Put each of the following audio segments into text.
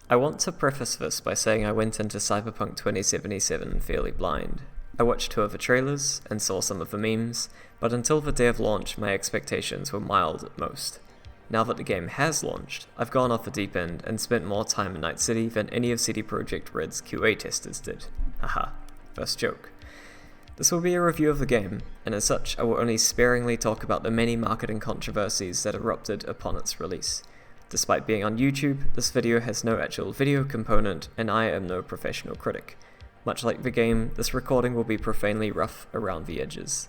I want to preface this by saying I went into Cyberpunk 2077 fairly blind. I watched 2 of the trailers and saw some of the memes, but until the day of launch my expectations were mild at most. Now that the game has launched, I've gone off the deep end and spent more time in Night City than any of CD Projekt Red's QA testers did. Haha, first joke. This will be a review of the game, and as such I will only sparingly talk about the many marketing controversies that erupted upon its release. Despite being on YouTube, this video has no actual video component, and I am no professional critic. Much like the game, this recording will be profanely rough around the edges.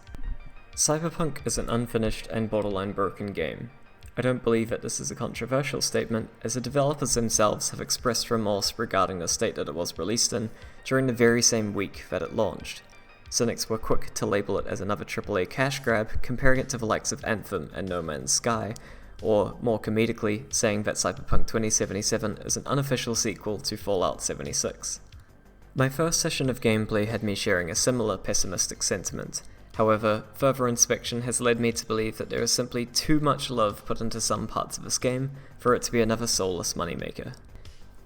Cyberpunk is an unfinished and borderline broken game. I don't believe that this is a controversial statement, as the developers themselves have expressed remorse regarding the state that it was released in during the very same week that it launched. Cynics were quick to label it as another AAA cash grab, comparing it to the likes of Anthem and No Man's Sky, or, more comedically, saying that Cyberpunk 2077 is an unofficial sequel to Fallout 76. My first session of gameplay had me sharing a similar pessimistic sentiment. However, further inspection has led me to believe that there is simply too much love put into some parts of this game for it to be another soulless moneymaker.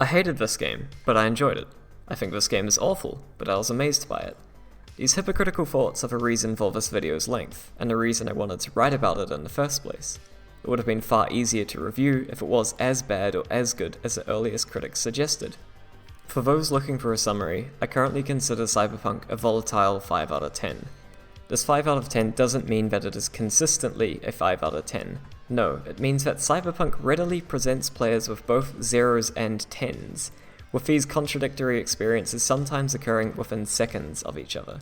I hated this game, but I enjoyed it. I think this game is awful, but I was amazed by it. These hypocritical thoughts are the reason for this video's length, and the reason I wanted to write about it in the first place. It would have been far easier to review if it was as bad or as good as the earliest critics suggested. For those looking for a summary, I currently consider Cyberpunk a volatile 5 out of 10. This 5 out of 10 doesn't mean that it is consistently a 5 out of 10. No, it means that Cyberpunk readily presents players with both 0s and 10s, with these contradictory experiences sometimes occurring within seconds of each other.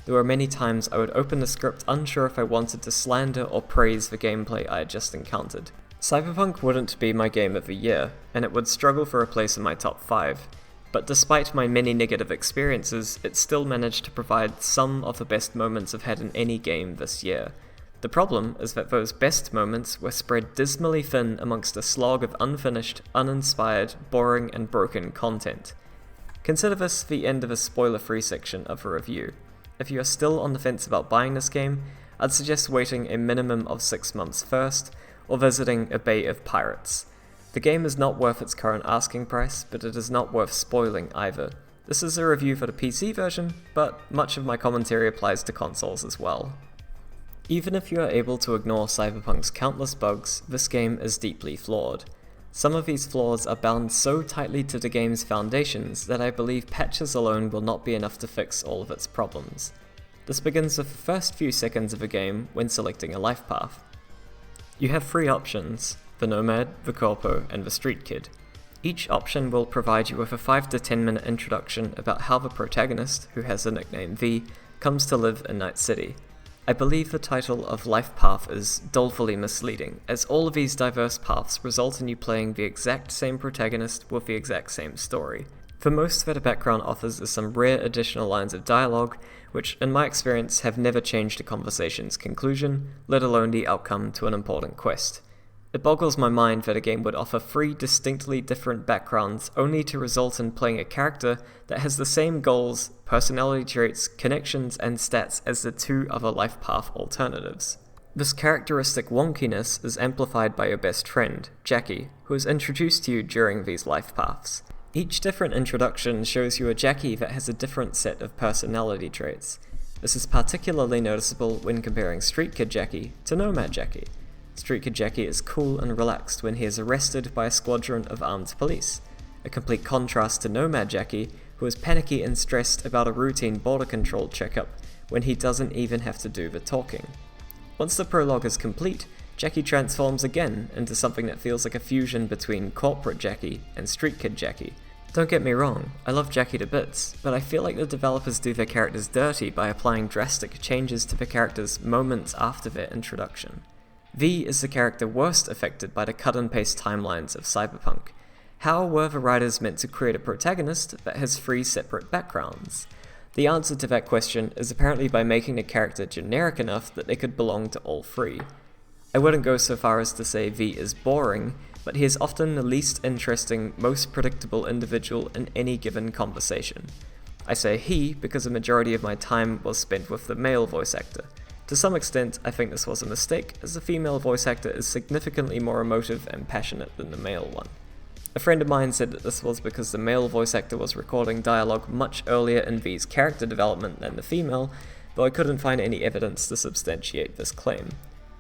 There were many times I would open the script unsure if I wanted to slander or praise the gameplay I had just encountered. Cyberpunk wouldn't be my game of the year, and it would struggle for a place in my top 5. But despite my many negative experiences, it still managed to provide some of the best moments I've had in any game this year. The problem is that those best moments were spread dismally thin amongst a slog of unfinished, uninspired, boring and broken content. Consider this the end of a spoiler-free section of the review. If you are still on the fence about buying this game, I'd suggest waiting a minimum of 6 months first, or visiting a Bay of Pirates. The game is not worth its current asking price, but it is not worth spoiling either. This is a review for the PC version, but much of my commentary applies to consoles as well. Even if you are able to ignore Cyberpunk's countless bugs, this game is deeply flawed. Some of these flaws are bound so tightly to the game's foundations that I believe patches alone will not be enough to fix all of its problems. This begins with the first few seconds of a game when selecting a life path. You have 3 options: the Nomad, the Corpo, and the Street Kid. Each option will provide you with a 5 to 10 minute introduction about how the protagonist, who has the nickname V, comes to live in Night City. I believe the title of Life Path is dolefully misleading, as all of these diverse paths result in you playing the exact same protagonist with the exact same story. For most that a background offers is some rare additional lines of dialogue, which in my experience have never changed a conversation's conclusion, let alone the outcome to an important quest. It boggles my mind that a game would offer 3 distinctly different backgrounds only to result in playing a character that has the same goals, personality traits, connections, and stats as the 2 other life path alternatives. This characteristic wonkiness is amplified by your best friend, Jackie, who is introduced to you during these life paths. Each different introduction shows you a Jackie that has a different set of personality traits. This is particularly noticeable when comparing Street Kid Jackie to Nomad Jackie. Street Kid Jackie is cool and relaxed when he is arrested by a squadron of armed police, a complete contrast to Nomad Jackie, who is panicky and stressed about a routine border control checkup when he doesn't even have to do the talking. Once the prologue is complete, Jackie transforms again into something that feels like a fusion between corporate Jackie and Street Kid Jackie. Don't get me wrong, I love Jackie to bits, but I feel like the developers do their characters dirty by applying drastic changes to the characters moments after their introduction. V is the character worst affected by the cut-and-paste timelines of Cyberpunk. How were the writers meant to create a protagonist that has 3 separate backgrounds? The answer to that question is apparently by making the character generic enough that they could belong to all 3. I wouldn't go so far as to say V is boring, but he is often the least interesting, most predictable individual in any given conversation. I say he because a majority of my time was spent with the male voice actor. To some extent, I think this was a mistake, as the female voice actor is significantly more emotive and passionate than the male one. A friend of mine said that this was because the male voice actor was recording dialogue much earlier in V's character development than the female, though I couldn't find any evidence to substantiate this claim.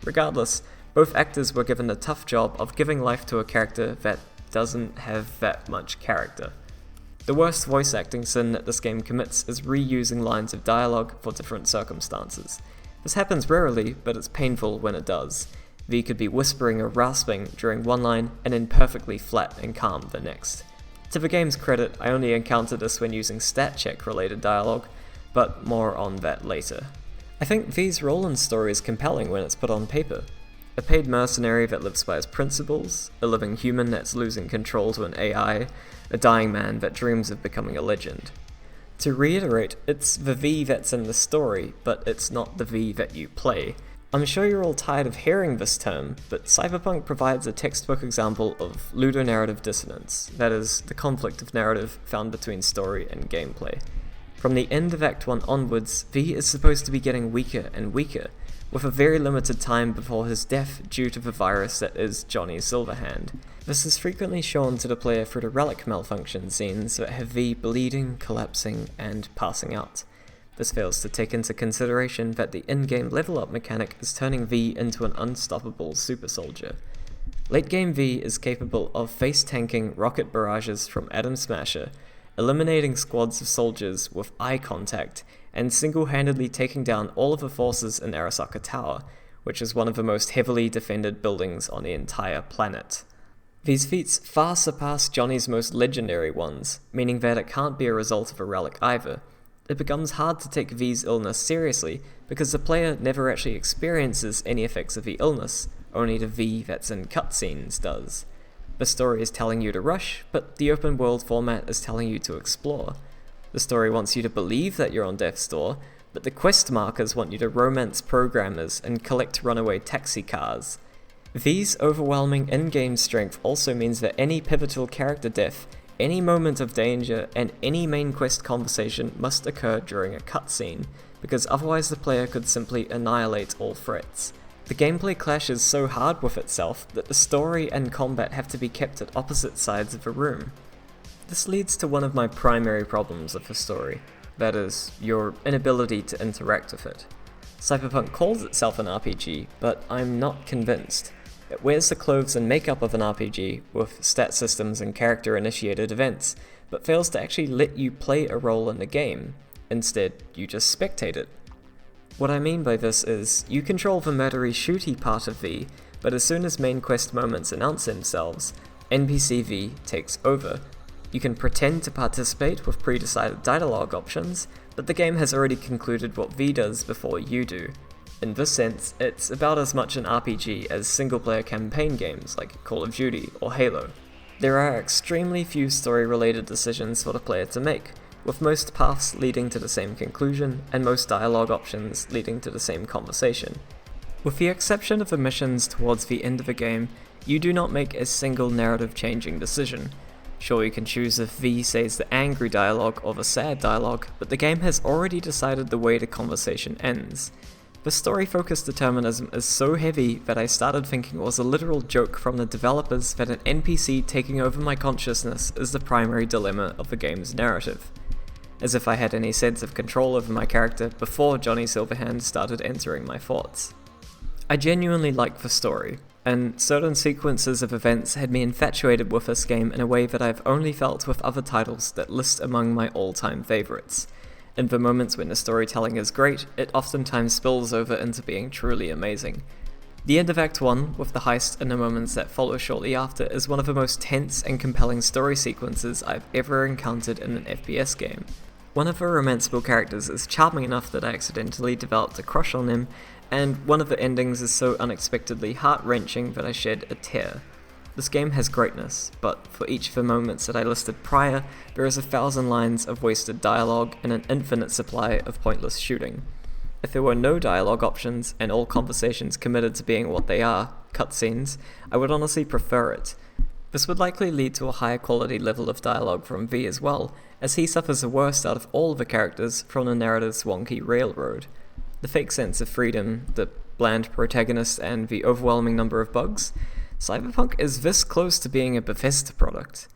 Regardless, both actors were given the tough job of giving life to a character that doesn't have that much character. The worst voice acting sin that this game commits is reusing lines of dialogue for different circumstances. This happens rarely, but it's painful when it does. V could be whispering or rasping during one line and then perfectly flat and calm the next. To the game's credit, I only encountered this when using stat check related dialogue, but more on that later. I think V's role in story is compelling when it's put on paper. A paid mercenary that lives by his principles, a living human that's losing control to an AI, a dying man that dreams of becoming a legend. To reiterate, it's the V that's in the story, but it's not the V that you play. I'm sure you're all tired of hearing this term, but Cyberpunk provides a textbook example of ludonarrative dissonance, that is, the conflict of narrative found between story and gameplay. From the end of Act 1 onwards, V is supposed to be getting weaker and weaker, with a very limited time before his death due to the virus that is Johnny Silverhand. This is frequently shown to the player through the relic malfunction scenes that have V bleeding, collapsing, and passing out. This fails to take into consideration that the in-game level up mechanic is turning V into an unstoppable super soldier. Late game V is capable of face-tanking rocket barrages from Atom Smasher, eliminating squads of soldiers with eye contact, and single-handedly taking down all of the forces in Arasaka Tower, which is one of the most heavily defended buildings on the entire planet. These feats far surpass Johnny's most legendary ones, meaning that it can't be a result of a relic either. It becomes hard to take V's illness seriously because the player never actually experiences any effects of the illness, only the V that's in cutscenes does. The story is telling you to rush, but the open world format is telling you to explore. The story wants you to believe that you're on death's door, but the quest markers want you to romance programmers and collect runaway taxi cars. V's overwhelming in-game strength also means that any pivotal character death, any moment of danger, and any main quest conversation must occur during a cutscene, because otherwise the player could simply annihilate all threats. The gameplay clashes so hard with itself that the story and combat have to be kept at opposite sides of the room. This leads to one of my primary problems with the story, that is, your inability to interact with it. Cyberpunk calls itself an RPG, but I'm not convinced. It wears the clothes and makeup of an RPG, with stat systems and character-initiated events, but fails to actually let you play a role in the game. Instead, you just spectate it. What I mean by this is, you control the murdery shooty part of V, but as soon as main quest moments announce themselves, NPC V takes over. You can pretend to participate with pre-decided dialogue options, but the game has already concluded what V does before you do. In this sense, it's about as much an RPG as single-player campaign games like Call of Duty or Halo. There are extremely few story-related decisions for the player to make, with most paths leading to the same conclusion and most dialogue options leading to the same conversation. With the exception of the missions towards the end of the game, you do not make a single narrative-changing decision. Sure, you can choose if V says the angry dialogue or the sad dialogue, but the game has already decided the way the conversation ends. The story-focused determinism is so heavy that I started thinking it was a literal joke from the developers that an NPC taking over my consciousness is the primary dilemma of the game's narrative. As if I had any sense of control over my character before Johnny Silverhand started entering my thoughts. I genuinely like the story, and certain sequences of events had me infatuated with this game in a way that I've only felt with other titles that list among my all-time favourites. In the moments when the storytelling is great, it oftentimes spills over into being truly amazing. The end of Act 1, with the heist and the moments that follow shortly after, is one of the most tense and compelling story sequences I've ever encountered in an FPS game. One of the romanceable characters is charming enough that I accidentally developed a crush on him, and one of the endings is so unexpectedly heart-wrenching that I shed a tear. This game has greatness, but for each of the moments that I listed prior, there is 1,000 lines of wasted dialogue and an infinite supply of pointless shooting. If there were no dialogue options and all conversations committed to being what they are, cutscenes, I would honestly prefer it. This would likely lead to a higher quality level of dialogue from V as well, as he suffers the worst out of all of the characters from the narrative's wonky railroad. The fake sense of freedom, the bland protagonist, and the overwhelming number of bugs, Cyberpunk is this close to being a Bethesda product.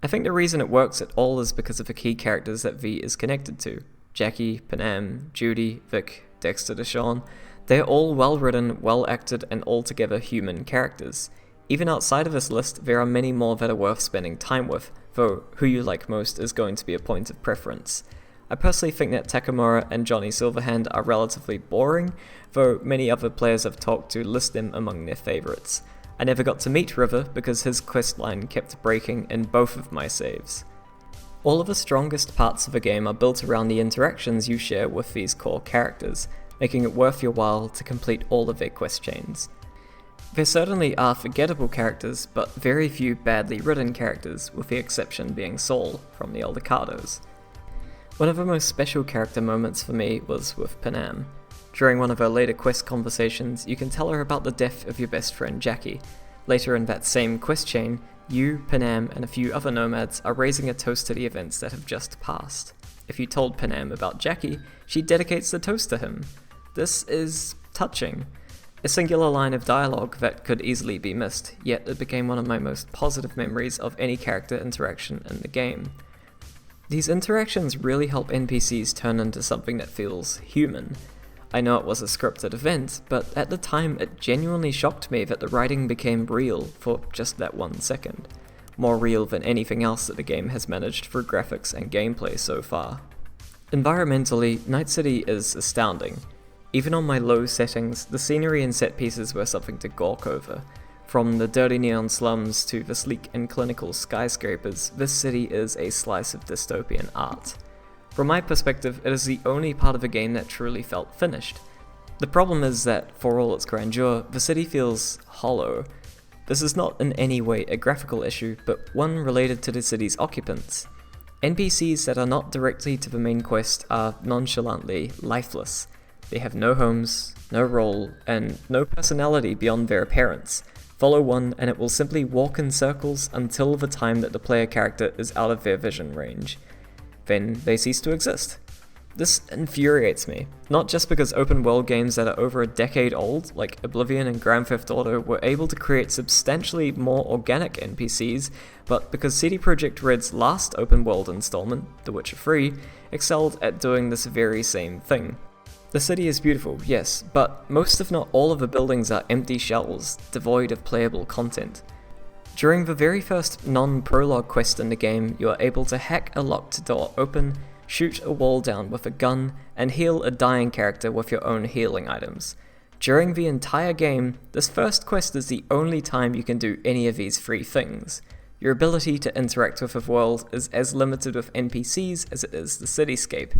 I think the reason it works at all is because of the key characters that V is connected to. Jackie, Panam, Judy, Vic, Dexter Deshawn. They're all well written, well acted, and altogether human characters. Even outside of this list, there are many more that are worth spending time with, though who you like most is going to be a point of preference. I personally think that Takamura and Johnny Silverhand are relatively boring, though many other players I've talked to list them among their favourites. I never got to meet River because his questline kept breaking in both of my saves. All of the strongest parts of a game are built around the interactions you share with these core characters, making it worth your while to complete all of their quest chains. There certainly are forgettable characters, but very few badly written characters, with the exception being Saul from the Eldecados. One of the most special character moments for me was with Panam. During one of her later quest conversations, you can tell her about the death of your best friend Jackie. Later in that same quest chain, you, Panam, and a few other nomads are raising a toast to the events that have just passed. If you told Panam about Jackie, she dedicates the toast to him. This is touching. A singular line of dialogue that could easily be missed, yet it became one of my most positive memories of any character interaction in the game. These interactions really help NPCs turn into something that feels human. I know it was a scripted event, but at the time it genuinely shocked me that the writing became real for just that 1 second. More real than anything else that the game has managed for graphics and gameplay so far. Environmentally, Night City is astounding. Even on my low settings, the scenery and set pieces were something to gawk over. From the dirty neon slums to the sleek and clinical skyscrapers, this city is a slice of dystopian art. From my perspective, it is the only part of the game that truly felt finished. The problem is that, for all its grandeur, the city feels hollow. This is not in any way a graphical issue, but one related to the city's occupants. NPCs that are not directly to the main quest are nonchalantly lifeless. They have no homes, no role, and no personality beyond their appearance. Follow one and it will simply walk in circles until the time that the player character is out of their vision range. Then they cease to exist. This infuriates me, not just because open world games that are over a decade old, like Oblivion and Grand Theft Auto, were able to create substantially more organic NPCs, but because CD Projekt Red's last open world installment, The Witcher 3, excelled at doing this very same thing. The city is beautiful, yes, but most if not all of the buildings are empty shells, devoid of playable content. During the very first non-prologue quest in the game, you are able to hack a locked door open, shoot a wall down with a gun, and heal a dying character with your own healing items. During the entire game, this first quest is the only time you can do any of these three things. Your ability to interact with the world is as limited with NPCs as it is the cityscape.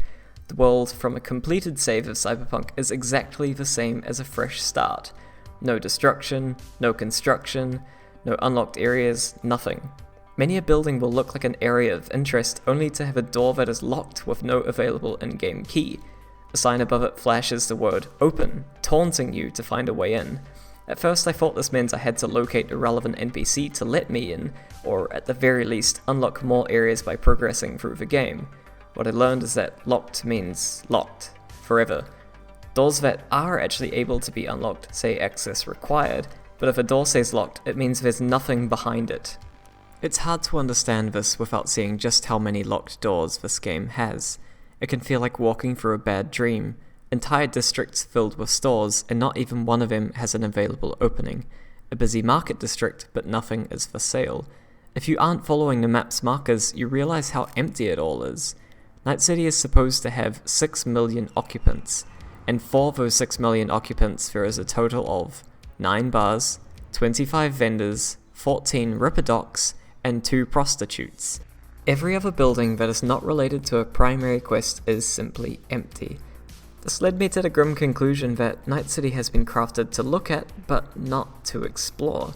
The world from a completed save of Cyberpunk is exactly the same as a fresh start. No destruction, no construction, no unlocked areas, nothing. Many a building will look like an area of interest only to have a door that is locked with no available in-game key. A sign above it flashes the word "Open," taunting you to find a way in. At first I thought this meant I had to locate a relevant NPC to let me in, or at the very least unlock more areas by progressing through the game. What I learned is that locked means locked, forever. Doors that are actually able to be unlocked say access required, but if a door says locked, it means there's nothing behind it. It's hard to understand this without seeing just how many locked doors this game has. It can feel like walking through a bad dream. Entire districts filled with stores, and not even one of them has an available opening. A busy market district, but nothing is for sale. If you aren't following the map's markers, you realize how empty it all is. Night City is supposed to have 6 million occupants, and for those 6 million occupants there is a total of 9 bars, 25 vendors, 14 ripper docks, and 2 prostitutes. Every other building that is not related to a primary quest is simply empty. This led me to the grim conclusion that Night City has been crafted to look at, but not to explore.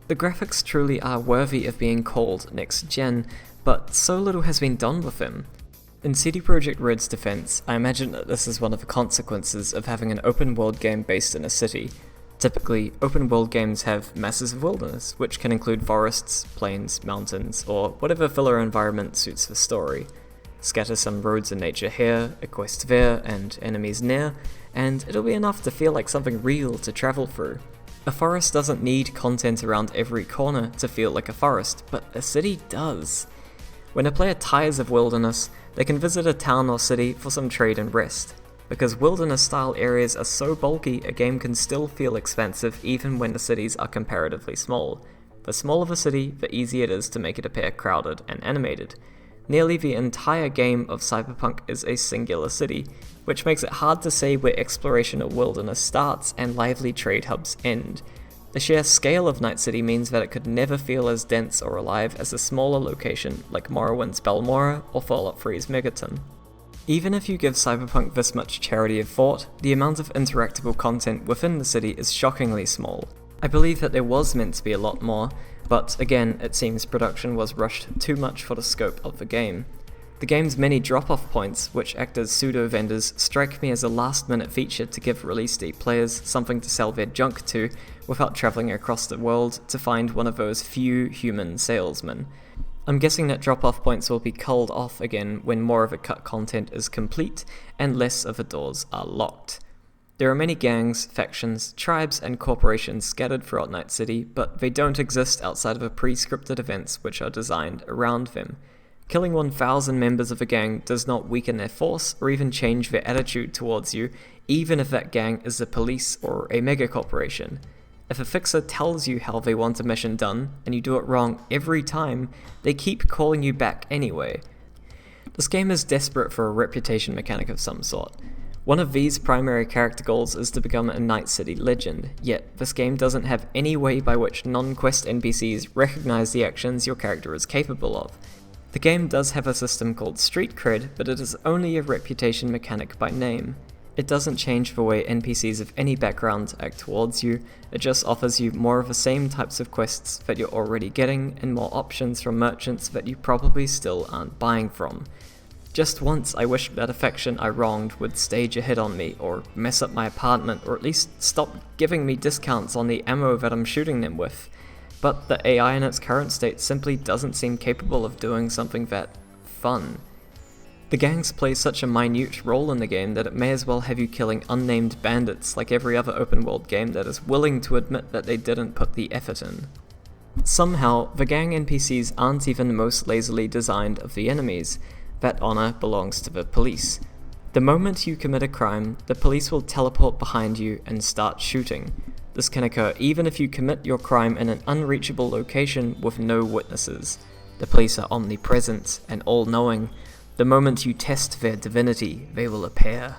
The graphics truly are worthy of being called next gen, but so little has been done with them. In CD Projekt Red's defense, I imagine that this is one of the consequences of having an open world game based in a city. Typically, open world games have masses of wilderness, which can include forests, plains, mountains, or whatever filler environment suits the story. Scatter some roads and nature here, a quest there, and enemies near, and it'll be enough to feel like something real to travel through. A forest doesn't need content around every corner to feel like a forest, but a city does. When a player tires of wilderness, they can visit a town or city for some trade and rest. Because wilderness-style areas are so bulky, a game can still feel expansive even when the cities are comparatively small. The smaller the city, the easier it is to make it appear crowded and animated. Nearly the entire game of Cyberpunk is a singular city, which makes it hard to say where exploration of wilderness starts and lively trade hubs end. The sheer scale of Night City means that it could never feel as dense or alive as a smaller location like Morrowind's Balmora or Fallout 3's Megaton. Even if you give Cyberpunk this much charity of thought, the amount of interactable content within the city is shockingly small. I believe that there was meant to be a lot more, but again, it seems production was rushed too much for the scope of the game. The game's many drop-off points, which act as pseudo-vendors, strike me as a last-minute feature to give release date players something to sell their junk to without travelling across the world to find one of those few human salesmen. I'm guessing that drop-off points will be culled off again when more of the cut content is complete and less of the doors are locked. There are many gangs, factions, tribes, and corporations scattered throughout Night City, but they don't exist outside of the pre-scripted events which are designed around them. Killing 1,000 members of a gang does not weaken their force or even change their attitude towards you, even if that gang is the police or a megacorporation. If a fixer tells you how they want a mission done, and you do it wrong every time, they keep calling you back anyway. This game is desperate for a reputation mechanic of some sort. One of these primary character goals is to become a Night City legend, yet this game doesn't have any way by which non-quest NPCs recognize the actions your character is capable of. The game does have a system called Street Cred, but it is only a reputation mechanic by name. It doesn't change the way NPCs of any background act towards you, it just offers you more of the same types of quests that you're already getting and more options from merchants that you probably still aren't buying from. Just once I wished that a faction I wronged would stage a hit on me, or mess up my apartment, or at least stop giving me discounts on the ammo that I'm shooting them with. But the AI in its current state simply doesn't seem capable of doing something that fun. The gangs play such a minute role in the game that it may as well have you killing unnamed bandits like every other open world game that is willing to admit that they didn't put the effort in. Somehow, the gang NPCs aren't even the most lazily designed of the enemies. That honor belongs to the police. The moment you commit a crime, the police will teleport behind you and start shooting. This can occur even if you commit your crime in an unreachable location with no witnesses. The police are omnipresent and all-knowing. The moment you test their divinity, they will appear.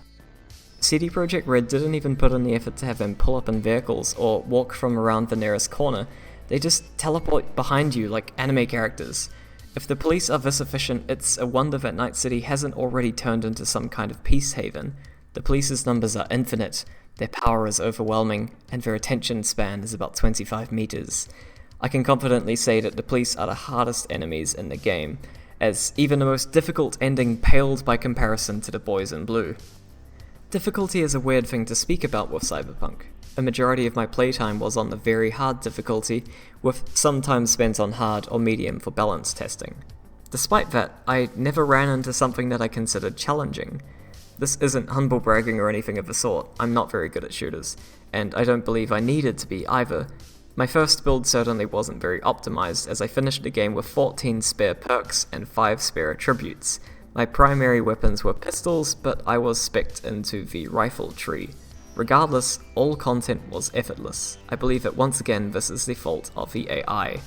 CD Projekt Red didn't even put in the effort to have them pull up in vehicles or walk from around the nearest corner. They just teleport behind you like anime characters. If the police are this efficient, it's a wonder that Night City hasn't already turned into some kind of peace haven. The police's numbers are infinite, their power is overwhelming, and their attention span is about 25 meters. I can confidently say that the police are the hardest enemies in the game, as even the most difficult ending paled by comparison to the boys in blue. Difficulty is a weird thing to speak about with Cyberpunk. A majority of my playtime was on the very hard difficulty, with some time spent on hard or medium for balance testing. Despite that, I never ran into something that I considered challenging. This isn't humble bragging or anything of the sort, I'm not very good at shooters, and I don't believe I needed to be either. My first build certainly wasn't very optimized, as I finished the game with 14 spare perks and 5 spare attributes. My primary weapons were pistols, but I was spec'd into the rifle tree. Regardless, all content was effortless. I believe that once again this is the fault of the AI.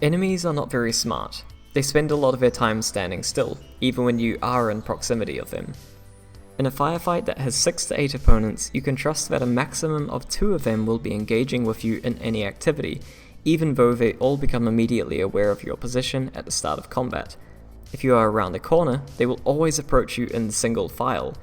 Enemies are not very smart. They spend a lot of their time standing still, even when you are in proximity of them. In a firefight that has 6 to 8 opponents, you can trust that a maximum of 2 of them will be engaging with you in any activity, even though they all become immediately aware of your position at the start of combat. If you are around a corner, they will always approach you in single file.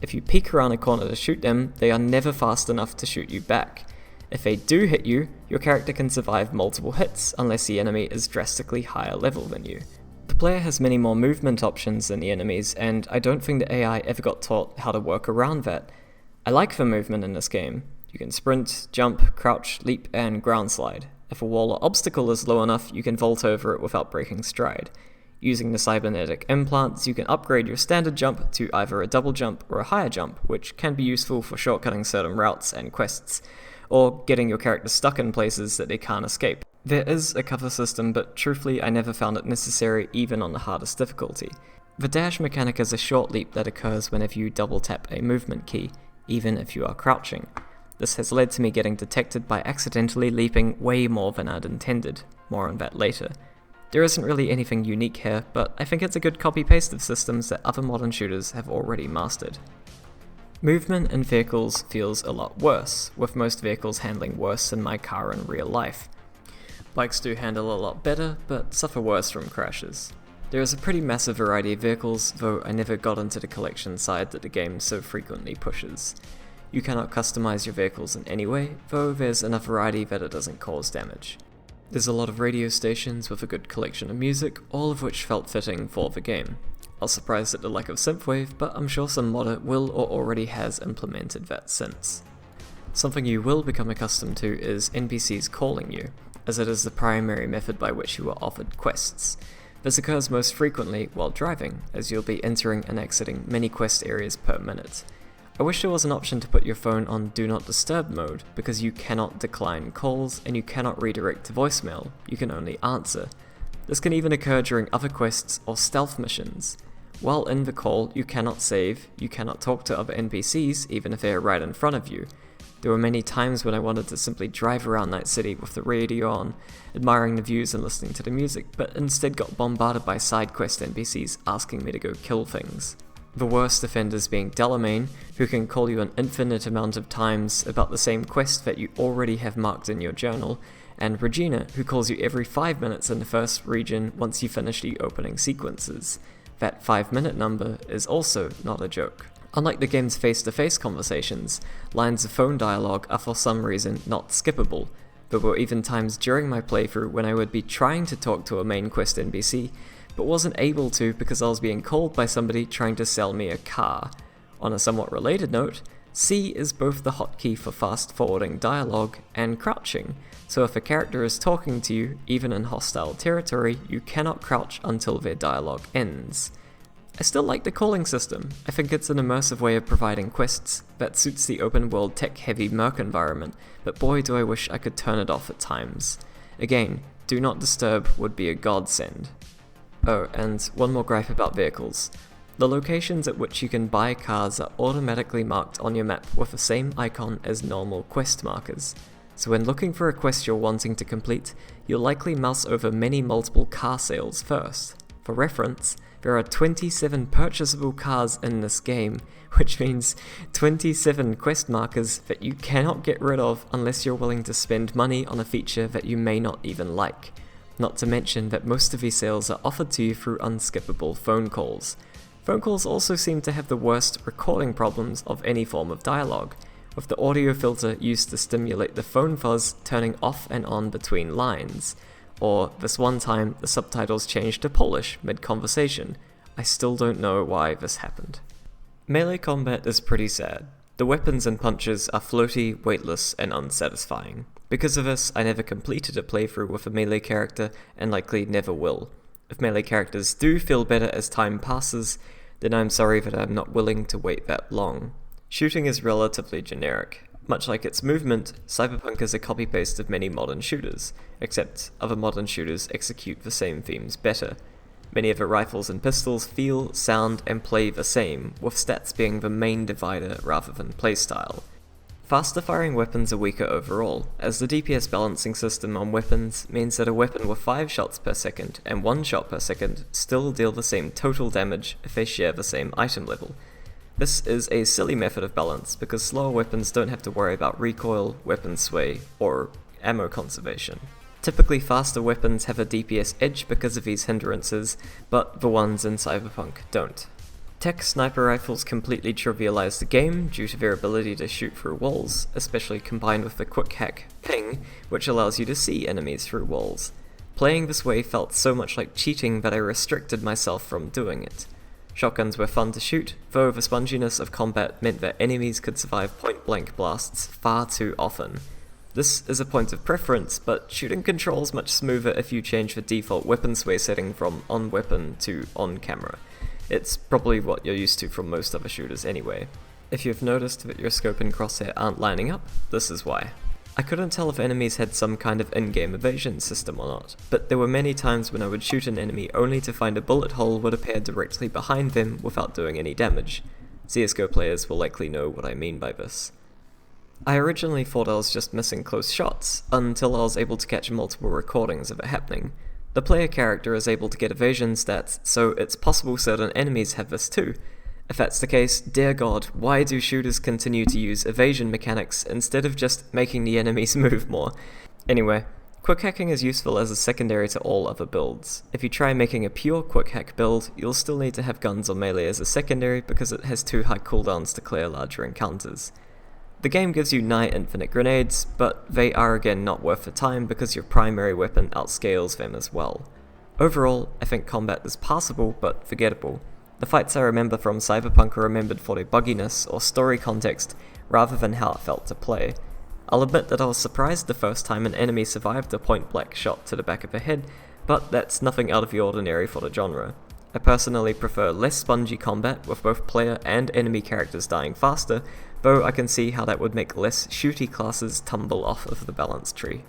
If you peek around a corner to shoot them, they are never fast enough to shoot you back. If they do hit you, your character can survive multiple hits unless the enemy is drastically higher level than you. The player has many more movement options than the enemies, and I don't think the AI ever got taught how to work around that. I like the movement in this game. You can sprint, jump, crouch, leap, and ground slide. If a wall or obstacle is low enough, you can vault over it without breaking stride. Using the cybernetic implants, you can upgrade your standard jump to either a double jump or a higher jump, which can be useful for shortcutting certain routes and quests. or getting your character stuck in places that they can't escape. There is a cover system, but truthfully I never found it necessary even on the hardest difficulty. The dash mechanic is a short leap that occurs whenever you double tap a movement key, even if you are crouching. This has led to me getting detected by accidentally leaping way more than I'd intended. More on that later. There isn't really anything unique here, but I think it's a good copy-paste of systems that other modern shooters have already mastered. Movement in vehicles feels a lot worse, with most vehicles handling worse than my car in real life. Bikes do handle a lot better, but suffer worse from crashes. There is a pretty massive variety of vehicles, though I never got into the collection side that the game so frequently pushes. You cannot customize your vehicles in any way, though there's enough variety that it doesn't cause damage. There's a lot of radio stations with a good collection of music, all of which felt fitting for the game. I was surprised at the lack of synthwave, but I'm sure some modder will or already has implemented that since. Something you will become accustomed to is NPCs calling you, as it is the primary method by which you are offered quests. This occurs most frequently while driving, as you'll be entering and exiting many quest areas per minute. I wish there was an option to put your phone on Do Not Disturb mode, because you cannot decline calls and you cannot redirect to voicemail, you can only answer. This can even occur during other quests or stealth missions. While in the call, you cannot save, you cannot talk to other NPCs even if they are right in front of you. There were many times when I wanted to simply drive around Night City with the radio on, admiring the views and listening to the music, but instead got bombarded by side quest NPCs asking me to go kill things. The worst offenders being Delamain, who can call you an infinite amount of times about the same quest that you already have marked in your journal, and Regina, who calls you every 5 minutes in the first region once you finish the opening sequences. That 5-minute number is also not a joke. Unlike the game's face-to-face conversations, lines of phone dialogue are for some reason not skippable. There were even times during my playthrough when I would be trying to talk to a main quest NPC, but wasn't able to because I was being called by somebody trying to sell me a car. On a somewhat related note, C is both the hotkey for fast-forwarding dialogue and crouching, so if a character is talking to you, even in hostile territory, you cannot crouch until their dialogue ends. I still like the calling system. I think it's an immersive way of providing quests that suits the open-world tech-heavy Merc environment, but boy do I wish I could turn it off at times. Again, Do Not Disturb would be a godsend. Oh, and one more gripe about vehicles. The locations at which you can buy cars are automatically marked on your map with the same icon as normal quest markers. So when looking for a quest you're wanting to complete, you'll likely mouse over many multiple car sales first. For reference, there are 27 purchasable cars in this game, which means 27 quest markers that you cannot get rid of unless you're willing to spend money on a feature that you may not even like. Not to mention that most of these sales are offered to you through unskippable phone calls. Phone calls also seem to have the worst recording problems of any form of dialogue, with the audio filter used to stimulate the phone fuzz turning off and on between lines. Or, this one time, the subtitles changed to Polish mid-conversation. I still don't know why this happened. Melee combat is pretty sad. The weapons and punches are floaty, weightless, and unsatisfying. Because of this, I never completed a playthrough with a melee character, and likely never will. If melee characters do feel better as time passes, then I'm sorry that I'm not willing to wait that long. Shooting is relatively generic. Much like its movement, Cyberpunk is a copy-paste of many modern shooters, except other modern shooters execute the same themes better. Many of the rifles and pistols feel, sound, and play the same, with stats being the main divider rather than playstyle. Faster firing weapons are weaker overall, as the DPS balancing system on weapons means that a weapon with 5 shots per second and 1 shot per second still deal the same total damage if they share the same item level. This is a silly method of balance because slower weapons don't have to worry about recoil, weapon sway, or ammo conservation. Typically faster weapons have a DPS edge because of these hindrances, but the ones in Cyberpunk don't. Tech sniper rifles completely trivialize the game due to their ability to shoot through walls, especially combined with the quick hack ping, which allows you to see enemies through walls. Playing this way felt so much like cheating that I restricted myself from doing it. Shotguns were fun to shoot, though the sponginess of combat meant that enemies could survive point-blank blasts far too often. This is a point of preference, but shooting controls much smoother if you change the default weapon sway setting from on-weapon to on-camera. It's probably what you're used to from most other shooters anyway. If you've noticed that your scope and crosshair aren't lining up, this is why. I couldn't tell if enemies had some kind of in-game evasion system or not, but there were many times when I would shoot an enemy only to find a bullet hole would appear directly behind them without doing any damage. CSGO players will likely know what I mean by this. I originally thought I was just missing close shots, until I was able to catch multiple recordings of it happening. The player character is able to get evasion stats, so it's possible certain enemies have this too. If that's the case, dear god, why do shooters continue to use evasion mechanics instead of just making the enemies move more? Anyway, quick hacking is useful as a secondary to all other builds. If you try making a pure quick hack build, you'll still need to have guns or melee as a secondary because it has too high cooldowns to clear larger encounters. The game gives you nigh infinite grenades, but they are again not worth the time because your primary weapon outscales them as well. Overall, I think combat is passable but forgettable. The fights I remember from Cyberpunk are remembered for their bugginess or story context rather than how it felt to play. I'll admit that I was surprised the first time an enemy survived a point-blank shot to the back of the head, but that's nothing out of the ordinary for the genre. I personally prefer less spongy combat with both player and enemy characters dying faster, though I can see how that would make less shooty classes tumble off of the balance tree.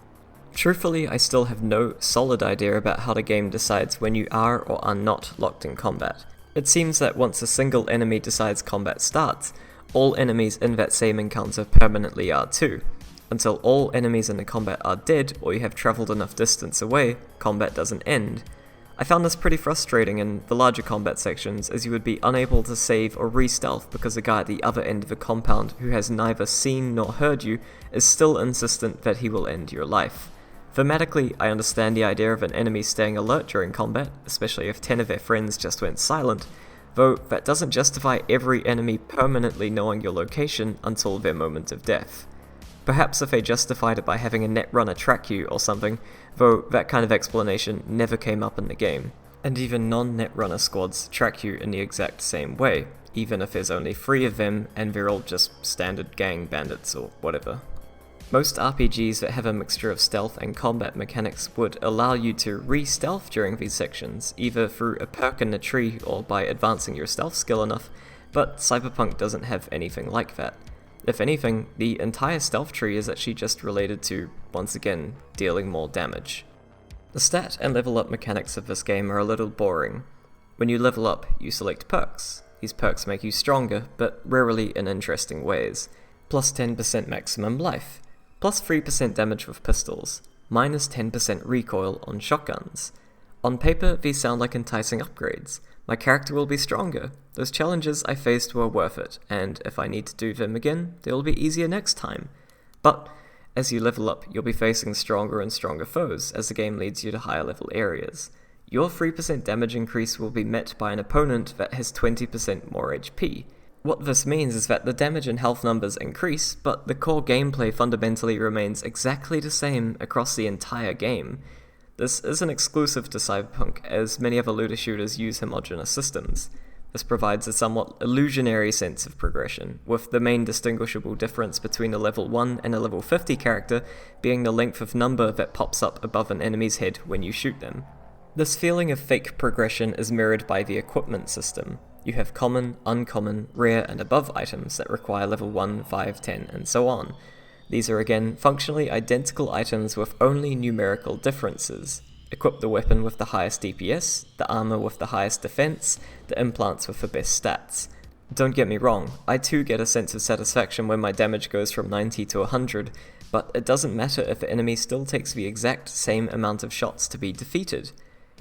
Truthfully, I still have no solid idea about how the game decides when you are or are not locked in combat. It seems that once a single enemy decides combat starts, all enemies in that same encounter permanently are too. Until all enemies in the combat are dead or you have travelled enough distance away, combat doesn't end. I found this pretty frustrating in the larger combat sections, as you would be unable to save or re-stealth because the guy at the other end of the compound who has neither seen nor heard you is still insistent that he will end your life. Thematically, I understand the idea of an enemy staying alert during combat, especially if 10 of their friends just went silent, though that doesn't justify every enemy permanently knowing your location until their moment of death. Perhaps if they justified it by having a netrunner track you or something, though that kind of explanation never came up in the game. And even non-netrunner squads track you in the exact same way, even if there's only 3 of them and they're all just standard gang bandits or whatever. Most RPGs that have a mixture of stealth and combat mechanics would allow you to re-stealth during these sections, either through a perk in the tree or by advancing your stealth skill enough, but Cyberpunk doesn't have anything like that. If anything, the entire stealth tree is actually just related to, once again, dealing more damage. The stat and level up mechanics of this game are a little boring. When you level up, you select perks. These perks make you stronger, but rarely in interesting ways. Plus 10% maximum life. Plus 3% damage with pistols, minus 10% recoil on shotguns. On paper, these sound like enticing upgrades. My character will be stronger. Those challenges I faced were worth it, and if I need to do them again, they will be easier next time. But as you level up, you'll be facing stronger and stronger foes as the game leads you to higher level areas. Your 3% damage increase will be met by an opponent that has 20% more HP. What this means is that the damage and health numbers increase, but the core gameplay fundamentally remains exactly the same across the entire game. This isn't exclusive to Cyberpunk, as many other looter shooters use homogeneous systems. This provides a somewhat illusionary sense of progression, with the main distinguishable difference between a level 1 and a level 50 character being the length of number that pops up above an enemy's head when you shoot them. This feeling of fake progression is mirrored by the equipment system. You have common, uncommon, rare, and above items that require level 1, 5, 10, and so on. These are again functionally identical items with only numerical differences. Equip the weapon with the highest DPS, the armor with the highest defense, the implants with the best stats. Don't get me wrong, I too get a sense of satisfaction when my damage goes from 90 to 100, but it doesn't matter if the enemy still takes the exact same amount of shots to be defeated.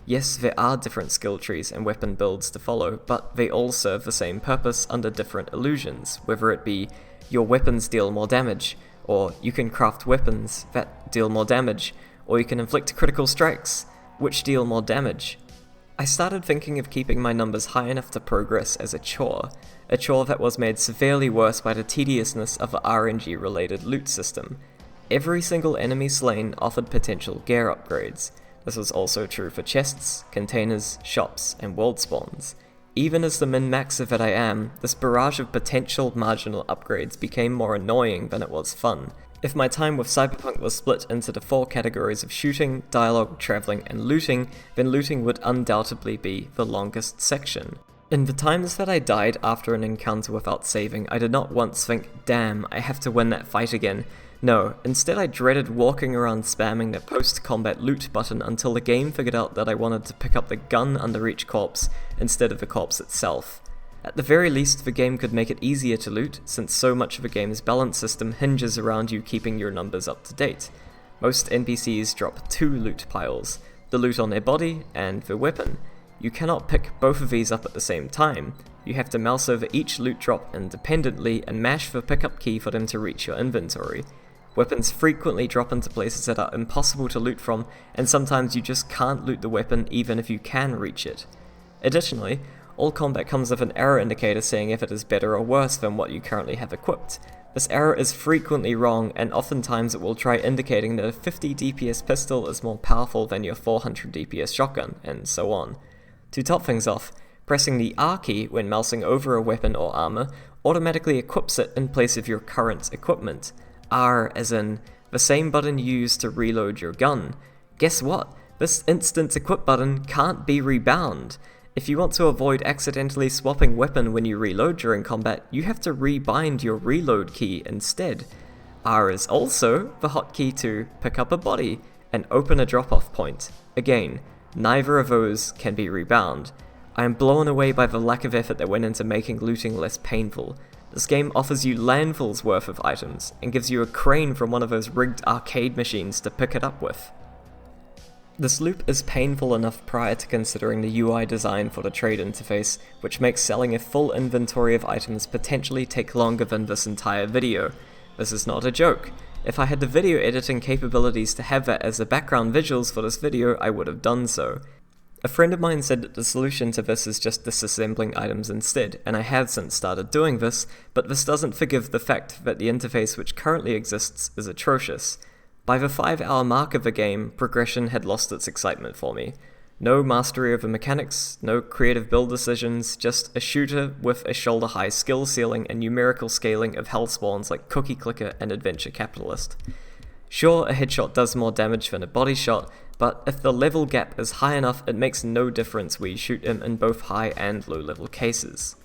Yes, there are different skill trees and weapon builds to follow, but they all serve the same purpose under different illusions, whether it be your weapons deal more damage, or you can craft weapons that deal more damage, or you can inflict critical strikes, which deal more damage. I started thinking of keeping my numbers high enough to progress as a chore that was made severely worse by the tediousness of the RNG-related loot system. Every single enemy slain offered potential gear upgrades. This was also true for chests, containers, shops, and world spawns. Even as the min-maxer that I am, this barrage of potential marginal upgrades became more annoying than it was fun. If my time with Cyberpunk was split into the 4 categories of shooting, dialogue, travelling, and looting, then looting would undoubtedly be the longest section. In the times that I died after an encounter without saving, I did not once think, damn, I have to win that fight again, No, instead I dreaded walking around spamming the post-combat loot button until the game figured out that I wanted to pick up the gun under each corpse instead of the corpse itself. At the very least, the game could make it easier to loot, since so much of the game's balance system hinges around you keeping your numbers up to date. Most NPCs drop 2 loot piles, the loot on their body and the weapon. You cannot pick both of these up at the same time. You have to mouse over each loot drop independently and mash the pickup key for them to reach your inventory. Weapons frequently drop into places that are impossible to loot from, and sometimes you just can't loot the weapon even if you can reach it. Additionally, all combat comes with an error indicator saying if it is better or worse than what you currently have equipped. This error is frequently wrong, and oftentimes it will try indicating that a 50 DPS pistol is more powerful than your 400 DPS shotgun, and so on. To top things off, pressing the R key when mousing over a weapon or armor automatically equips it in place of your current equipment. R as in the same button you use to reload your gun. Guess what? This instant equip button can't be rebound. If you want to avoid accidentally swapping weapon when you reload during combat, you have to rebind your reload key instead. R is also the hotkey to pick up a body and open a drop-off point. Again, neither of those can be rebound. I am blown away by the lack of effort that went into making looting less painful. This game offers you landfuls worth of items, and gives you a crane from one of those rigged arcade machines to pick it up with. This loop is painful enough prior to considering the UI design for the trade interface, which makes selling a full inventory of items potentially take longer than this entire video. This is not a joke. If I had the video editing capabilities to have that as the background visuals for this video, I would have done so. A friend of mine said that the solution to this is just disassembling items instead, and I have since started doing this, but this doesn't forgive the fact that the interface which currently exists is atrocious. By the 5-hour mark of the game, progression had lost its excitement for me. No mastery of the mechanics, no creative build decisions, just a shooter with a shoulder-high skill ceiling and numerical scaling of hell spawns like Cookie Clicker and Adventure Capitalist. Sure, a headshot does more damage than a body shot, but if the level gap is high enough, it makes no difference where you shoot him in both high and low level cases.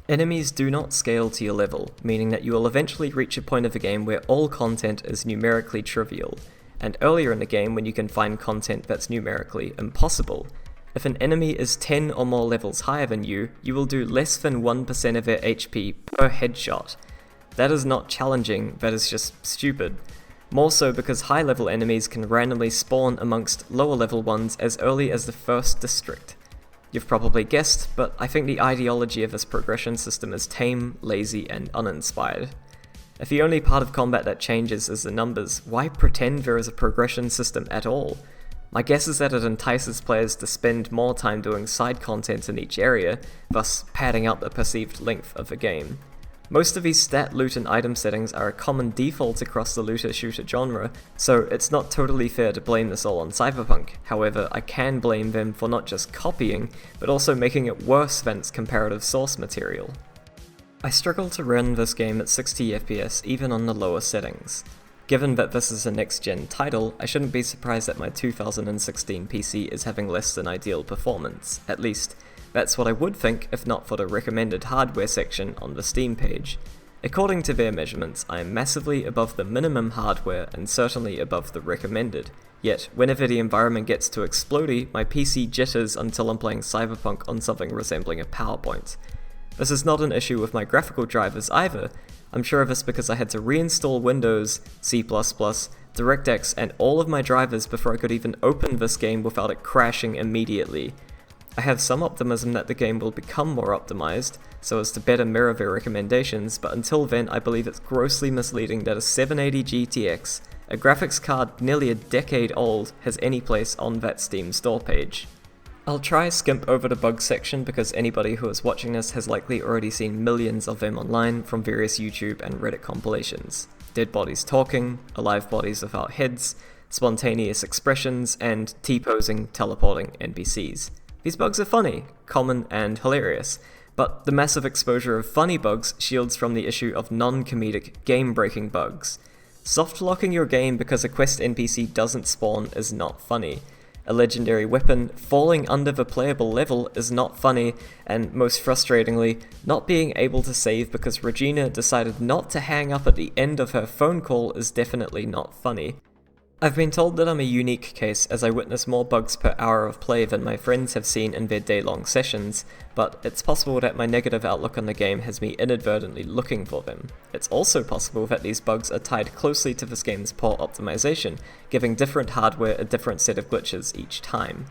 Enemies do not scale to your level, meaning that you will eventually reach a point of the game where all content is numerically trivial, and earlier in the game when you can find content that's numerically impossible. If an enemy is 10 or more levels higher than you, you will do less than 1% of their HP per headshot. That is not challenging, that is just stupid. More so because high level enemies can randomly spawn amongst lower level ones as early as the first district. You've probably guessed, but I think the ideology of this progression system is tame, lazy, and uninspired. If the only part of combat that changes is the numbers, why pretend there is a progression system at all? My guess is that it entices players to spend more time doing side content in each area, thus padding out the perceived length of the game. Most of these stat, loot, and item settings are a common default across the looter-shooter genre, so it's not totally fair to blame this all on Cyberpunk. However, I can blame them for not just copying, but also making it worse than its comparative source material. I struggle to run this game at 60 FPS even on the lower settings. Given that this is a next-gen title, I shouldn't be surprised that my 2016 PC is having less than ideal performance. At least, that's what I would think if not for the recommended hardware section on the Steam page. According to their measurements, I am massively above the minimum hardware and certainly above the recommended. Yet, whenever the environment gets too explodey, my PC jitters until I'm playing Cyberpunk on something resembling a PowerPoint. This is not an issue with my graphical drivers either. I'm sure of this because I had to reinstall Windows, C++, DirectX, and all of my drivers before I could even open this game without it crashing immediately. I have some optimism that the game will become more optimized, so as to better mirror their recommendations, but until then I believe it's grossly misleading that a 780 GTX, a graphics card nearly a decade old, has any place on that Steam store page. I'll try skimp over the bugs section because anybody who is watching this has likely already seen millions of them online from various YouTube and Reddit compilations. Dead bodies talking, alive bodies without heads, spontaneous expressions, and T-posing, teleporting NPCs. These bugs are funny, common, and hilarious, but the massive exposure of funny bugs shields from the issue of non-comedic, game-breaking bugs. Soft-locking your game because a quest NPC doesn't spawn is not funny. A legendary weapon falling under the playable level is not funny, and most frustratingly, not being able to save because Regina decided not to hang up at the end of her phone call is definitely not funny. I've been told that I'm a unique case as I witness more bugs per hour of play than my friends have seen in their day-long sessions, but it's possible that my negative outlook on the game has me inadvertently looking for them. It's also possible that these bugs are tied closely to this game's poor optimization, giving different hardware a different set of glitches each time.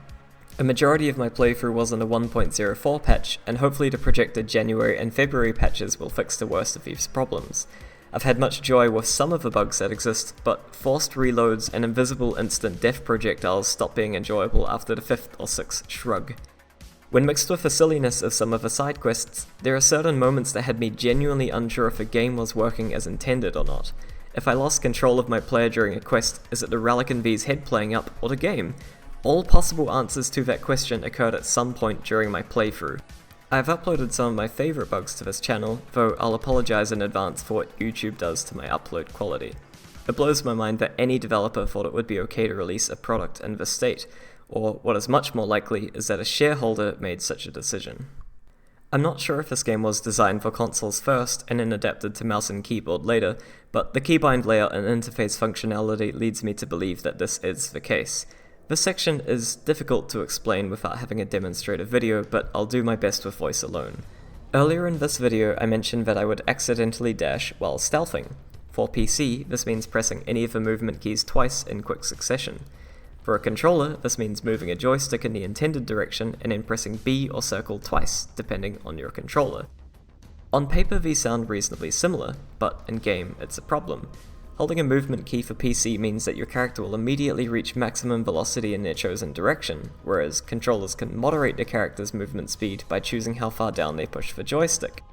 A majority of my playthrough was on a 1.04 patch, and hopefully the projected January and February patches will fix the worst of these problems. I've had much joy with some of the bugs that exist, but forced reloads and invisible instant death projectiles stop being enjoyable after the 5th or 6th shrug. When mixed with the silliness of some of the side quests, there are certain moments that had me genuinely unsure if the game was working as intended or not. If I lost control of my player during a quest, is it the Relic and V's head playing up, or the game? All possible answers to that question occurred at some point during my playthrough. I've uploaded some of my favourite bugs to this channel, though I'll apologise in advance for what YouTube does to my upload quality. It blows my mind that any developer thought it would be okay to release a product in this state, or what is much more likely is that a shareholder made such a decision. I'm not sure if this game was designed for consoles first and then adapted to mouse and keyboard later, but the keybind layout and interface functionality leads me to believe that this is the case. This section is difficult to explain without having a demonstrative video, but I'll do my best with voice alone. Earlier in this video I mentioned that I would accidentally dash while stealthing. For PC, this means pressing any of the movement keys twice in quick succession. For a controller, this means moving a joystick in the intended direction and then pressing B or circle twice, depending on your controller. On paper these sound reasonably similar, but in game it's a problem. Holding a movement key for PC means that your character will immediately reach maximum velocity in their chosen direction, whereas controllers can moderate the character's movement speed by choosing how far down they push the joystick.